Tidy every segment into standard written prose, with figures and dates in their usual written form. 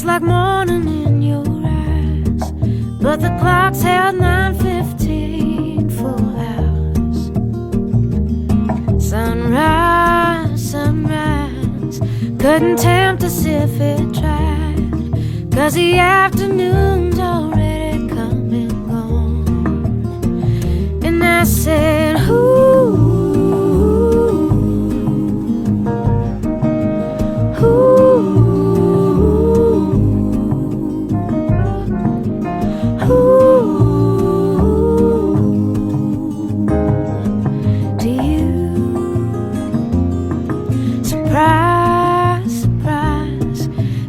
like morning in your eyes, but the clock's held 9:15 for hours. Sunrise, sunrise, couldn't tempt us if it tried, 'cause the afternoon's already come and gone. And I said, ooh,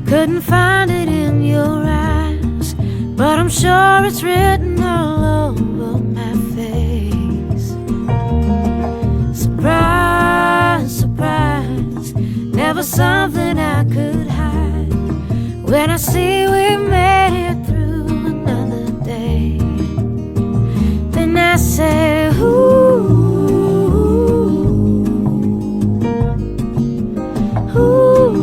couldn't find it in your eyes, but I'm sure it's written all over my face. Surprise, surprise, never something I could hide. When I see we made it through another day, then I say, ooh, ooh.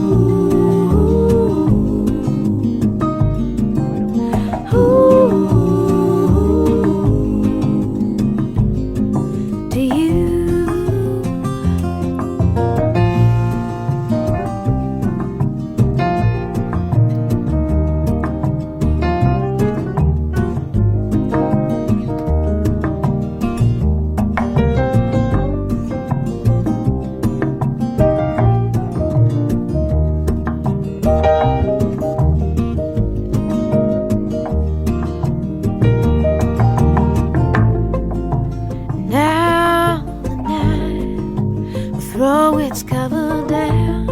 Throw its cover down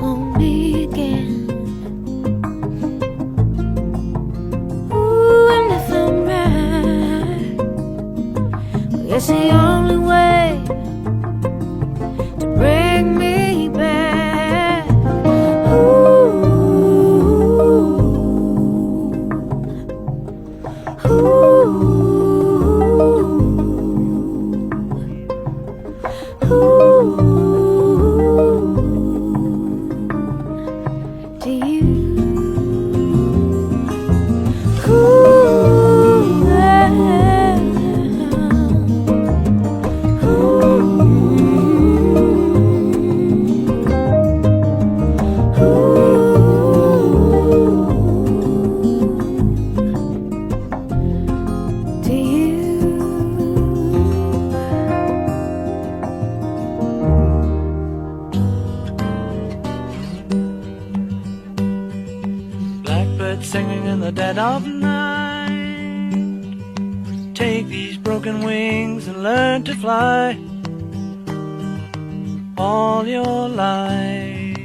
on me again. Ooh, and if I'm right, well, it's the only way to bring me back. Ooh, ooh. Singing in the dead of night, take these broken wings and learn to fly. All your life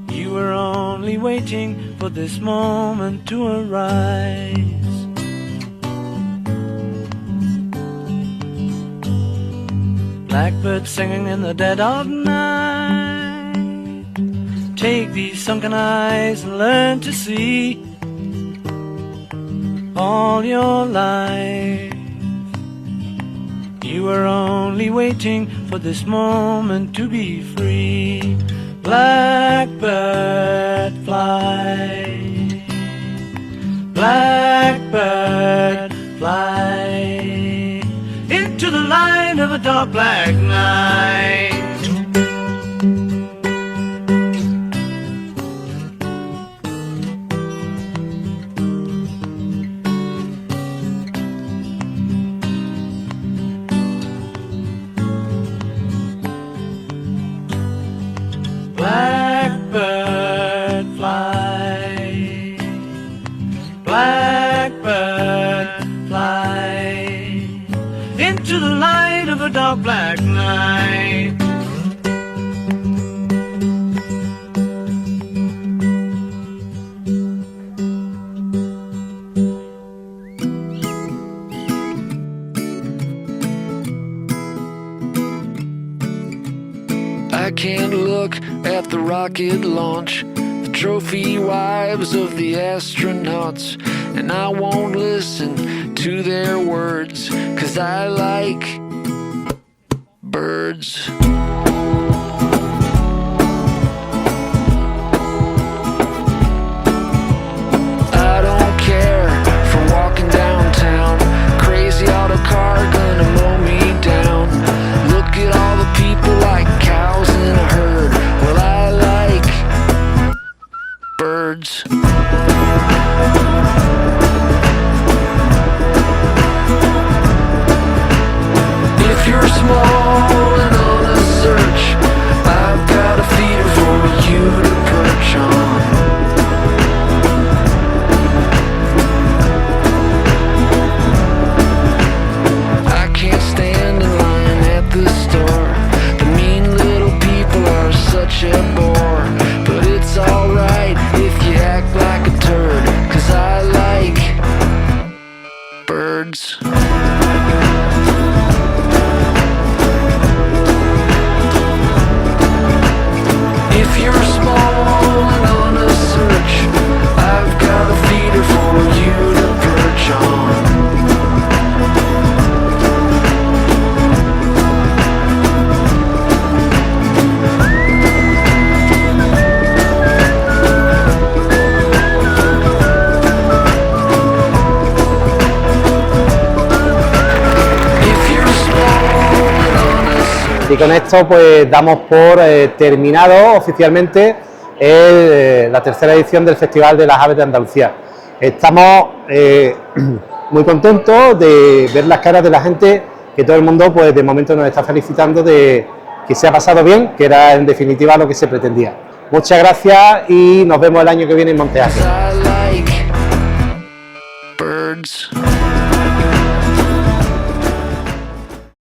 you were only waiting for this moment to arise. Blackbird singing in the dead of night, take these sunken eyes and learn to see. All your life you were only waiting for this moment to be free. Blackbird fly, blackbird fly into the light of a dark black night. Blackbird fly, blackbird fly into the light of a dark black night. I can't look at the rocket launch, the trophy wives of the astronauts, and I won't listen to their words, 'cause I like birds. birds. If you're small and on a search, I've got a feeder for you to perch on. Y con esto pues damos por terminado oficialmente la tercera edición del Festival de las Aves de Andalucía. Estamos muy contentos de ver las caras de la gente, que todo el mundo pues de momento nos está felicitando de que se ha pasado bien, que era en definitiva lo que se pretendía. Muchas gracias y nos vemos el año que viene en Montejaque. Birds.